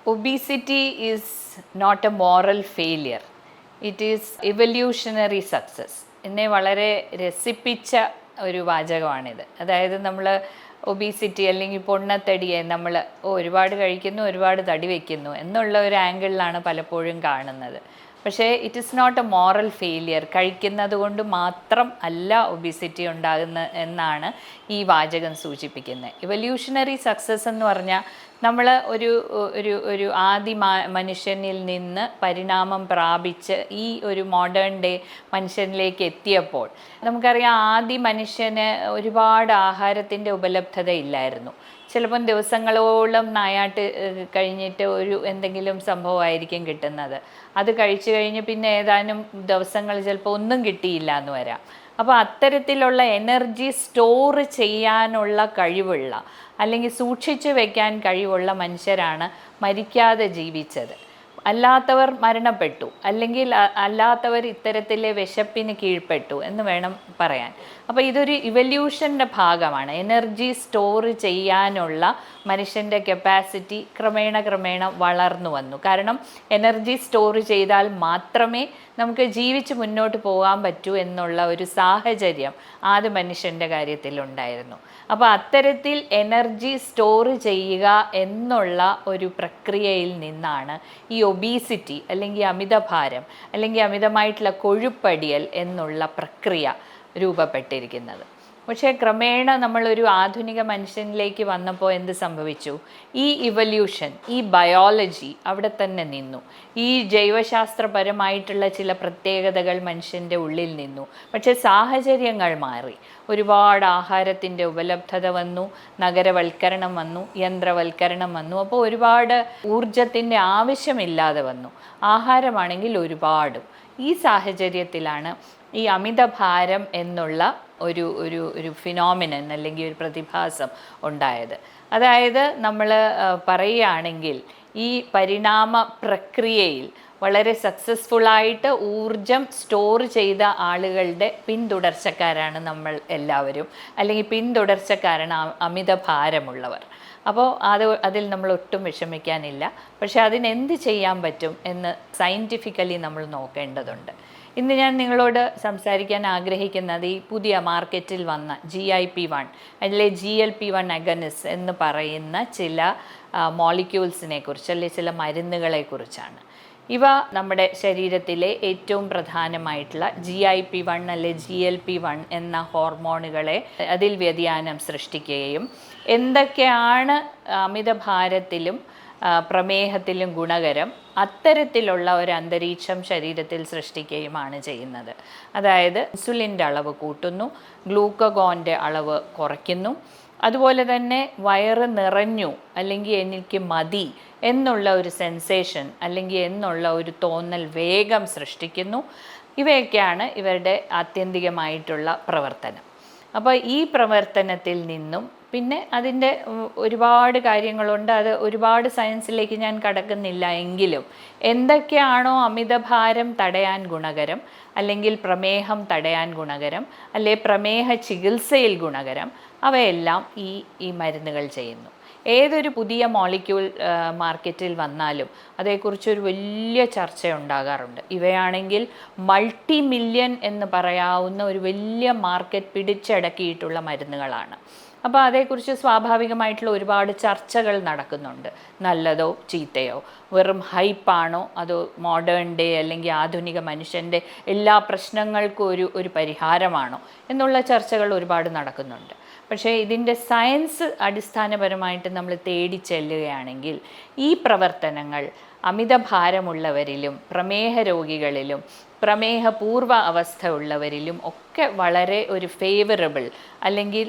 Obesity is not a moral failure. It is evolutionary success. എന്നെ വളരെ രസിപ്പിച്ച ഒരു വാചകമാണിത്. അതായത് നമ്മൾ ഒബീസിറ്റി അല്ലെങ്കിൽ പൊണ്ണത്തടിയെ നമ്മൾ ഒരുപാട് കഴിക്കുന്നു, ഒരുപാട് തടി വയ്ക്കുന്നു എന്നുള്ള ഒരു ആംഗിളിലാണ് പലപ്പോഴും കാണുന്നത്. പക്ഷേ it is not a moral failure. കഴിക്കുന്നത് കൊണ്ട് മാത്രം അല്ല ഒബിസിറ്റി ഉണ്ടാകുന്ന എന്നാണ് ഈ വാചകം സൂചിപ്പിക്കുന്നത്. ഇവല്യൂഷണറി സക്സസ് എന്ന് പറഞ്ഞാൽ നമ്മൾ ഒരു ഒരു ഒരു ആദി മനുഷ്യനിൽ നിന്ന് പരിണാമം പ്രാപിച്ച് ഈ ഒരു മോഡേൺ ഡേ മനുഷ്യനിലേക്ക് എത്തിയപ്പോൾ നമുക്കറിയാം, ആദി മനുഷ്യന് ഒരുപാട് ആഹാരത്തിൻ്റെ ഉപലബ്ധത ഇല്ലായിരുന്നു. ചിലപ്പം ദിവസങ്ങളോളം നായാട്ട് കഴിഞ്ഞിട്ട് എന്തെങ്കിലും സംഭവമായിരിക്കും കിട്ടുന്നത്. അത് കഴിച്ചു കഴിഞ്ഞ് പിന്നെ ഏതാനും ദിവസങ്ങൾ ചിലപ്പോൾ ഒന്നും കിട്ടിയില്ല എന്ന് വരാം. അപ്പോൾ അത്തരത്തിലുള്ള എനർജി സ്റ്റോർ ചെയ്യാനുള്ള കഴിവുള്ള അല്ലെങ്കിൽ സൂക്ഷിച്ചു വയ്ക്കാൻ കഴിവുള്ള മനുഷ്യരാണ് മരിക്കാതെ ജീവിച്ചത്. അല്ലാത്തവർ മരണപ്പെട്ടു, അല്ലെങ്കിൽ അല്ലാത്തവർ ഇത്തരത്തിലെ വിശപ്പിന് കീഴ്പ്പെട്ടു എന്ന് വേണം പറയാൻ. അപ്പോൾ ഇതൊരു ഇവല്യൂഷൻ്റെ ഭാഗമാണ്. എനർജി സ്റ്റോർ ചെയ്യാനുള്ള മനുഷ്യൻ്റെ കപ്പാസിറ്റി ക്രമേണ വളർന്നു വന്നു. കാരണം എനർജി സ്റ്റോർ ചെയ്താൽ മാത്രമേ നമുക്ക് ജീവിച്ച് മുന്നോട്ട് പോകാൻ പറ്റൂ എന്നുള്ള ഒരു സാഹചര്യം ആദ്യ മനുഷ്യൻ്റെ കാര്യത്തിലുണ്ടായിരുന്നു. അപ്പോൾ അത്തരത്തിൽ എനർജി സ്റ്റോർ ചെയ്യുക എന്നുള്ള ഒരു പ്രക്രിയയിൽ നിന്നാണ് ഈ ഒബീസിറ്റി അല്ലെങ്കിൽ അമിതഭാരം അല്ലെങ്കിൽ അമിതമായിട്ടുള്ള കൊഴുപ്പടിയൽ എന്നുള്ള പ്രക്രിയ രൂപപ്പെട്ടിരിക്കുന്നത്. പക്ഷേ ക്രമേണ നമ്മളൊരു ആധുനിക മനുഷ്യനിലേക്ക് വന്നപ്പോൾ എന്ത് സംഭവിച്ചു? ഈ ഇവല്യൂഷൻ, ഈ ബയോളജി അവിടെ തന്നെ നിന്നു. ഈ ജൈവശാസ്ത്രപരമായിട്ടുള്ള ചില പ്രത്യേകതകൾ മനുഷ്യൻ്റെ ഉള്ളിൽ നിന്നു. പക്ഷേ സാഹചര്യങ്ങൾ മാറി. ഒരുപാട് ആഹാരത്തിൻ്റെ ഉപലബ്ധത വന്നു, നഗരവൽക്കരണം വന്നു, യന്ത്രവൽക്കരണം വന്നു. അപ്പോൾ ഒരുപാട് ഊർജത്തിൻ്റെ ആവശ്യമില്ലാതെ വന്നു. ആഹാരമാണെങ്കിൽ ഒരുപാടും. ഈ സാഹചര്യത്തിലാണ് ഈ അമിതഭാരം എന്നുള്ള ഒരു ഒരു ഒരു ഫിനോമിനൻ അല്ലെങ്കിൽ ഒരു പ്രതിഭാസം ഉണ്ടായത്. അതായത് നമ്മൾ പറയുകയാണെങ്കിൽ ഈ പരിണാമ പ്രക്രിയയിൽ വളരെ സക്സസ്ഫുള്ളായിട്ട് ഊർജം സ്റ്റോർ ചെയ്ത ആളുകളുടെ പിന്തുടർച്ചക്കാരാണ് നമ്മൾ എല്ലാവരും, അല്ലെങ്കിൽ പിന്തുടർച്ചക്കാരാണ് അമിതഭാരമുള്ളവർ. അപ്പോൾ അതിൽ നമ്മൾ ഒട്ടും വിഷമിക്കാനില്ല. പക്ഷേ അതിനെന്ത് ചെയ്യാൻ പറ്റും എന്ന് സയൻറ്റിഫിക്കലി നമ്മൾ നോക്കേണ്ടതുണ്ട്. ഇന്ന് ഞാൻ നിങ്ങളോട് സംസാരിക്കാൻ ആഗ്രഹിക്കുന്നത് ഈ പുതിയ മാർക്കറ്റിൽ വന്ന GIP-1 അല്ലെ GLP-1 അഗനിസ്റ്റ് എന്ന് പറയുന്ന ചില മോളിക്യൂൾസിനെ കുറിച്ച് അല്ലെങ്കിൽ ചില മരുന്നുകളെ കുറിച്ചാണ്. ഇവ നമ്മുടെ ശരീരത്തിലെ ഏറ്റവും പ്രധാനമായിട്ടുള്ള GIP-1 അല്ലെ GLP-1 എന്ന ഹോർമോണുകളെ അതിൽ വ്യതിയാനം സൃഷ്ടിക്കുകയും എന്തൊക്കെയാണ് അമിതഭാരത്തിലും പ്രമേഹത്തിലും ഗുണകരം അത്തരത്തിലുള്ള ഒരു അന്തരീക്ഷം ശരീരത്തിൽ സൃഷ്ടിക്കുകയുമാണ് ചെയ്യുന്നത്. അതായത് ഇൻസുലിൻ്റെ അളവ് കൂട്ടുന്നു, ഗ്ലൂക്കഗോൻ്റെ അളവ് കുറയ്ക്കുന്നു, അതുപോലെ തന്നെ വയറ് നിറഞ്ഞു അല്ലെങ്കിൽ എനിക്ക് മതി എന്നുള്ള ഒരു സെൻസേഷൻ അല്ലെങ്കിൽ എന്നുള്ള ഒരു തോന്നൽ വേഗം സൃഷ്ടിക്കുന്നു. ഇവയൊക്കെയാണ് ഇവരുടെ ആത്യന്തികമായിട്ടുള്ള പ്രവർത്തനം. അപ്പോൾ ഈ പ്രവർത്തനത്തിൽ നിന്നും പിന്നെ അതിൻ്റെ ഒരുപാട് കാര്യങ്ങളുണ്ട്. അത് ഒരുപാട് സയൻസിലേക്ക് ഞാൻ കടക്കുന്നില്ല. എങ്കിലും എന്തൊക്കെയാണോ അമിതഭാരം തടയാൻ ഗുണകരം, അല്ലെങ്കിൽ പ്രമേഹം തടയാൻ ഗുണകരം, അല്ലെ പ്രമേഹ ചികിത്സയിൽ ഗുണകരം, അവയെല്ലാം ഈ മരുന്നുകൾ ചെയ്യുന്നു. ഏതൊരു പുതിയ മോളിക്യൂൾ മാർക്കറ്റിൽ വന്നാലും അതേക്കുറിച്ചൊരു വലിയ ചർച്ച ഉണ്ടാകാറുണ്ട്. ഇവയാണെങ്കിൽ മൾട്ടി മില്യൺ എന്ന് പറയാവുന്ന ഒരു വലിയ മാർക്കറ്റ് പിടിച്ചടക്കിയിട്ടുള്ള മരുന്നുകളാണ്. അപ്പോൾ അതേക്കുറിച്ച് സ്വാഭാവികമായിട്ടുള്ള ഒരുപാട് ചർച്ചകൾ നടക്കുന്നുണ്ട്. നല്ലതോ ചീത്തയോ, വെറും ഹൈപ്പാണോ അതോ മോഡേൺ ഡേ അല്ലെങ്കിൽ ആധുനിക മനുഷ്യൻ്റെ എല്ലാ പ്രശ്നങ്ങൾക്കും ഒരു പരിഹാരമാണോ എന്നുള്ള ചർച്ചകൾ ഒരുപാട് നടക്കുന്നുണ്ട്. പക്ഷേ ഇതിൻ്റെ സയൻസ് അടിസ്ഥാനപരമായിട്ട് നമ്മൾ തേടി ചെല്ലുകയാണെങ്കിൽ ഈ പ്രവർത്തനങ്ങൾ അമിതഭാരമുള്ളവരിലും പ്രമേഹ രോഗികളിലും പ്രമേഹപൂർവ്വ അവസ്ഥ ഉള്ളവരിലും ഒക്കെ വളരെ ഒരു ഫേവറബിൾ അല്ലെങ്കിൽ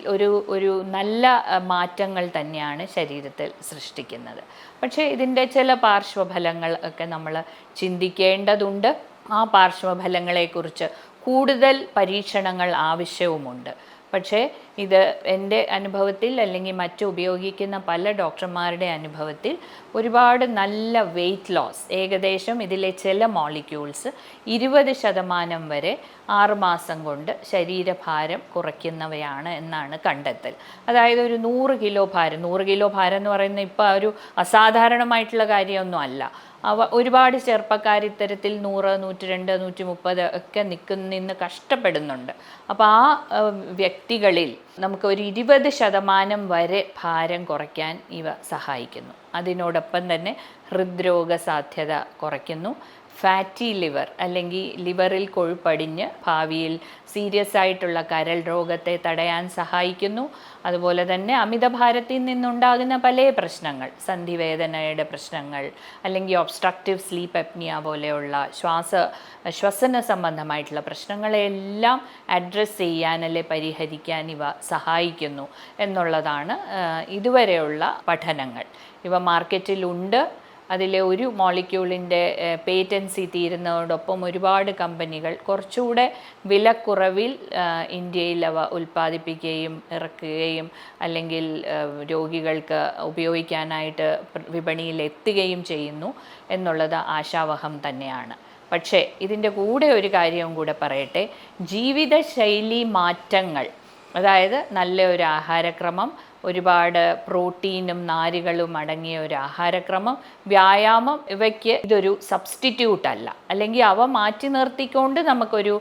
ഒരു നല്ല മാറ്റങ്ങൾ തന്നെയാണ് ശരീരത്തിൽ സൃഷ്ടിക്കുന്നത്. പക്ഷേ ഇതിൻ്റെ ചില പാർശ്വഫലങ്ങൾ ഒക്കെ നമ്മൾ ചിന്തിക്കേണ്ടതുണ്ട്. ആ പാർശ്വഫലങ്ങളെക്കുറിച്ച് കൂടുതൽ പരീക്ഷണങ്ങൾ ആവശ്യവുമുണ്ട്. പക്ഷേ ഇത് എൻ്റെ അനുഭവത്തിൽ അല്ലെങ്കിൽ മറ്റു ഉപയോഗിക്കുന്ന പല ഡോക്ടർമാരുടെ അനുഭവത്തിൽ ഒരുപാട് നല്ല വെയ്റ്റ് ലോസ്, ഏകദേശം ഇതിലെ ചില മോളിക്യൂൾസ് 20% വരെ 6 മാസം കൊണ്ട് ശരീരഭാരം കുറയ്ക്കുന്നവയാണ് എന്നാണ് കണ്ടെത്തൽ. അതായത് ഒരു 100 കിലോ ഭാരം എന്ന് പറയുന്നത് ഇപ്പോൾ ഒരു അസാധാരണമായിട്ടുള്ള കാര്യമൊന്നും അല്ല. ഒരുപാട് ചെറുപ്പക്കാർ ഇത്തരത്തിൽ 100, 102, 130 ഒക്കെ നിന്ന് കഷ്ടപ്പെടുന്നുണ്ട്. അപ്പോൾ ആ വ്യക്തികളിൽ നമുക്ക് ഒരു 20% വരെ ഭാരം കുറയ്ക്കാൻ ഇവ സഹായിക്കുന്നു. അതിനോടൊപ്പം തന്നെ ഹൃദ്രോഗ സാധ്യത കുറയ്ക്കുന്നു. ഫാറ്റി ലിവർ അല്ലെങ്കിൽ ലിവറിൽ കൊഴുപ്പടിഞ്ഞ് ഭാവിയിൽ സീരിയസ് ആയിട്ടുള്ള കരൾ രോഗത്തെ തടയാൻ സഹായിക്കുന്നു. അതുപോലെ തന്നെ അമിതഭാരത്തിൽ നിന്നുണ്ടാകുന്ന പല പ്രശ്നങ്ങൾ, സന്ധിവേദനയുടെ പ്രശ്നങ്ങൾ അല്ലെങ്കിൽ ഒബ്സ്ട്രക്റ്റീവ് സ്ലീപ്പ് അപ്നിയ പോലെയുള്ള ശ്വസന സംബന്ധമായിട്ടുള്ള പ്രശ്നങ്ങളെല്ലാം അഡ്രസ്സ് ചെയ്യാൻ അല്ലെ പരിഹരിക്കാൻ ഇവ സഹായിക്കുന്നു എന്നുള്ളതാണ് ഇതുവരെയുള്ള പഠനങ്ങൾ. ഇവ മാർക്കറ്റിലുണ്ട്. അതിലെ ഒരു മോളിക്യൂളിൻ്റെ പേറ്റൻസി തീരുന്നതോടൊപ്പം ഒരുപാട് കമ്പനികൾ കുറച്ചുകൂടെ വിലക്കുറവിൽ ഇന്ത്യയിൽ അവ ഉൽപ്പാദിപ്പിക്കുകയും ഇറക്കുകയും അല്ലെങ്കിൽ രോഗികൾക്ക് ഉപയോഗിക്കാനായിട്ട് വിപണിയിൽ എത്തുകയും ചെയ്യുന്നു എന്നുള്ളത് ആശാവഹം തന്നെയാണ്. പക്ഷേ ഇതിൻ്റെ കൂടെ ഒരു കാര്യവും കൂടെ പറയട്ടെ. ജീവിതശൈലി മാറ്റങ്ങൾ, അതായത് നല്ല ഒരു ആഹാരക്രമം, ഒരുപാട് പ്രോട്ടീനും നാരുകളും അടങ്ങിയ ഒരു ആഹാരക്രമം, വ്യായാമം, ഇവയ്ക്ക് ഇതൊരു സബ്സ്റ്റിറ്റ്യൂട്ട് അല്ല. അല്ലെങ്കിൽ അവ മാറ്റി നിർത്തിക്കൊണ്ട് നമുക്കൊരു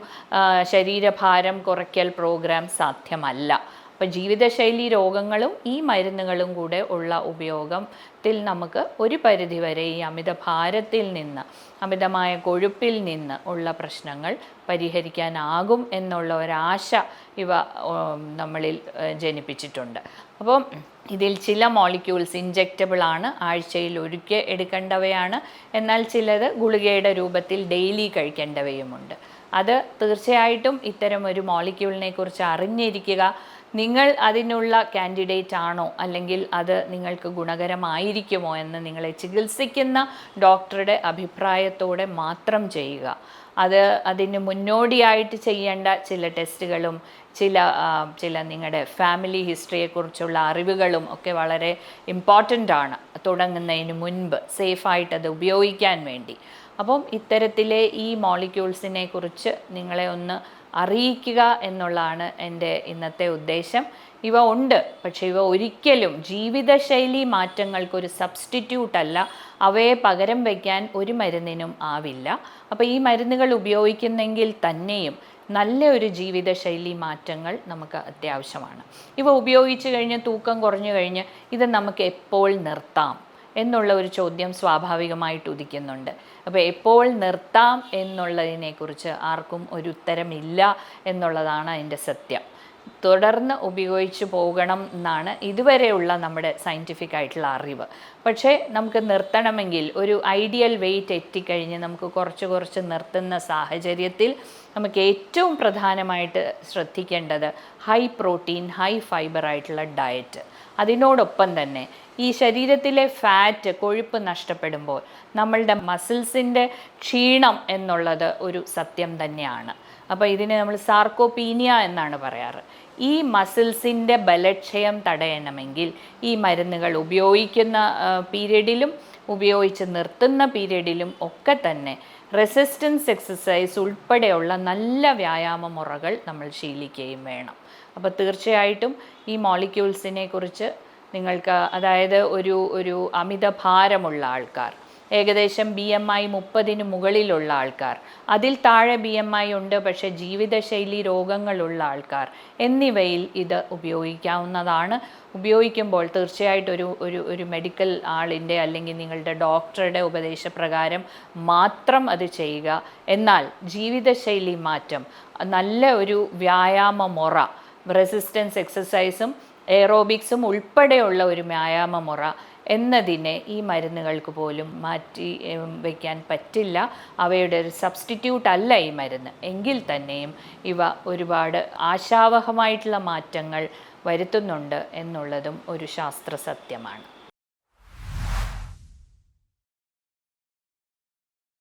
ശരീരഭാരം കുറയ്ക്കൽ പ്രോഗ്രാം സാധ്യമല്ല. അപ്പം ജീവിതശൈലി രോഗങ്ങളും ഈ മരുന്നുകളും കൂടെ ഉള്ള ഉപയോഗത്തിൽ നമുക്ക് ഒരു പരിധിവരെ ഈ അമിതഭാരത്തിൽ നിന്ന്, അമിതമായ കൊഴുപ്പിൽ നിന്ന് ഉള്ള പ്രശ്നങ്ങൾ പരിഹരിക്കാനാകും എന്നുള്ള ഒരാശ ഇവ നമ്മളിൽ ജനിപ്പിച്ചിട്ടുണ്ട്. അപ്പം ഇതിൽ ചില മോളിക്യൂൾസ് ഇൻജെക്റ്റബിൾ ആണ്, ആഴ്ചയിൽ ഒരിക്കൽ എടുക്കേണ്ടവയാണ്. എന്നാൽ ചിലത് ഗുളികയുടെ രൂപത്തിൽ ഡെയിലി കഴിക്കേണ്ടവയുമുണ്ട്. അത് തീർച്ചയായിട്ടും ഇത്തരം ഒരു മോളിക്യൂളിനെ കുറിച്ച് അറിഞ്ഞിരിക്കുക. നിങ്ങൾ അതിനുള്ള കാൻഡിഡേറ്റ് ആണോ അല്ലെങ്കിൽ അത് നിങ്ങൾക്ക് ഗുണകരമായിരിക്കുമോ എന്ന് നിങ്ങളെ ചികിത്സിക്കുന്ന ഡോക്ടറുടെ അഭിപ്രായത്തോടെ മാത്രം ചെയ്യുക. അതിന് മുന്നോടിയായിട്ട് ചെയ്യേണ്ട ചില ടെസ്റ്റുകളും ചില നിങ്ങളുടെ ഫാമിലി ഹിസ്റ്ററിയെക്കുറിച്ചുള്ള അറിവുകളും ഒക്കെ വളരെ ഇമ്പോർട്ടൻ്റ് ആണ് തുടങ്ങുന്നതിന് മുൻപ് സേഫായിട്ട് അത് ഉപയോഗിക്കാൻ വേണ്ടി. അപ്പം ഇത്തരത്തിലെ ഈ മോളിക്യൂൾസിനെ കുറിച്ച് നിങ്ങളെ ഒന്ന് അറിയിക്കുക എന്നുള്ളതാണ് എൻ്റെ ഇന്നത്തെ ഉദ്ദേശം. ഇവ ഉണ്ട്, പക്ഷേ ഇവ ഒരിക്കലും ജീവിതശൈലി മാറ്റങ്ങൾക്കൊരു സബ്സ്റ്റിറ്റ്യൂട്ട് അല്ല. അവയെ പകരം വയ്ക്കാൻ ഒരു മരുന്നിനും ആവില്ല. അപ്പോൾ ഈ മരുന്നുകൾ ഉപയോഗിക്കുന്നെങ്കിൽ തന്നെയും നല്ല ഒരു ജീവിതശൈലി മാറ്റങ്ങൾ നമുക്ക് അത്യാവശ്യമാണ്. ഇവ ഉപയോഗിച്ച് കഴിഞ്ഞ് തൂക്കം കുറഞ്ഞു കഴിഞ്ഞ് ഇത് നമുക്ക് എപ്പോൾ നിർത്താം എന്നുള്ള ഒരു ചോദ്യം സ്വാഭാവികമായിട്ട് ഉദിക്കുന്നുണ്ട്. അപ്പോൾ എപ്പോൾ നിർത്താം എന്നുള്ളതിനെക്കുറിച്ച് ആർക്കും ഒരു ഉത്തരമില്ല എന്നുള്ളതാണ് അതിൻ്റെ സത്യം. തുടർന്ന് ഉപയോഗിച്ച് പോകണം എന്നാണ് ഇതുവരെയുള്ള നമ്മുടെ സയൻറ്റിഫിക് ആയിട്ടുള്ള അറിവ്. പക്ഷേ നമുക്ക് നിർത്തണമെങ്കിൽ ഒരു ഐഡിയൽ വെയിറ്റ് എത്തിക്കഴിഞ്ഞ് നമുക്ക് കുറച്ച് നിർത്തുന്ന സാഹചര്യത്തിൽ നമുക്ക് ഏറ്റവും പ്രധാനമായിട്ട് ശ്രദ്ധിക്കേണ്ടത് ഹൈ പ്രോട്ടീൻ, ഹൈ ഫൈബർ ആയിട്ടുള്ള ഡയറ്റ്. അതിനോടൊപ്പം തന്നെ ഈ ശരീരത്തിലെ ഫാറ്റ്, കൊഴുപ്പ് നഷ്ടപ്പെടുമ്പോൾ നമ്മളുടെ മസിൽസിൻ്റെ ക്ഷീണം എന്നുള്ളത് ഒരു സത്യം തന്നെയാണ്. അപ്പോൾ ഇതിനെ നമ്മൾ സാർക്കോപീനിയ എന്നാണ് പറയാറ്. ഈ മസിൽസിൻ്റെ ബലക്ഷയം തടയണമെങ്കിൽ ഈ മരുന്നുകൾ ഉപയോഗിക്കുന്ന പീരീഡിലും ഉപയോഗിച്ച് നിർത്തുന്ന പീരീഡിലും ഒക്കെ തന്നെ റെസിസ്റ്റൻസ് എക്സസൈസ് ഉൾപ്പെടെയുള്ള നല്ല വ്യായാമ മുറകൾ നമ്മൾ ശീലിക്കുകയും വേണം. അപ്പോൾ തീർച്ചയായിട്ടും ഈ മോളിക്യൂൾസിനെ കുറിച്ച് നിങ്ങൾക്ക്, അതായത് ഒരു അമിതഭാരമുള്ള ആൾക്കാർ, ഏകദേശം BMI 30 മുകളിലുള്ള ആൾക്കാർ, അതിൽ താഴെ BMI ഉണ്ട് പക്ഷേ ജീവിതശൈലി രോഗങ്ങളുള്ള ആൾക്കാർ എന്നിവയിൽ ഇത് ഉപയോഗിക്കാവുന്നതാണ്. ഉപയോഗിക്കുമ്പോൾ തീർച്ചയായിട്ടും ഒരു മെഡിക്കൽ ആളിൻ്റെ അല്ലെങ്കിൽ നിങ്ങളുടെ ഡോക്ടറുടെ ഉപദേശപ്രകാരം മാത്രം അത് ചെയ്യുക. എന്നാൽ ജീവിതശൈലി മാറ്റം, നല്ല ഒരു വ്യായാമ മുറ, റെസിസ്റ്റൻസ് എക്സസൈസും എയറോബിക്സും ഉൾപ്പെടെയുള്ള ഒരു വ്യായാമ മുറ എന്നതിനെ ഈ മരുന്നുകൾക്ക് പോലും മാറ്റി വയ്ക്കാൻ പറ്റില്ല. അവയുടെ ഒരു സബ്സ്റ്റിറ്റ്യൂട്ട് അല്ല ഈ മരുന്ന്. എങ്കിൽ തന്നെയും ഇവ ഒരുപാട് ആശാവഹമായിട്ടുള്ള മാറ്റങ്ങൾ വരുത്തുന്നുണ്ട് എന്നുള്ളതും ഒരു ശാസ്ത്ര സത്യമാണ്.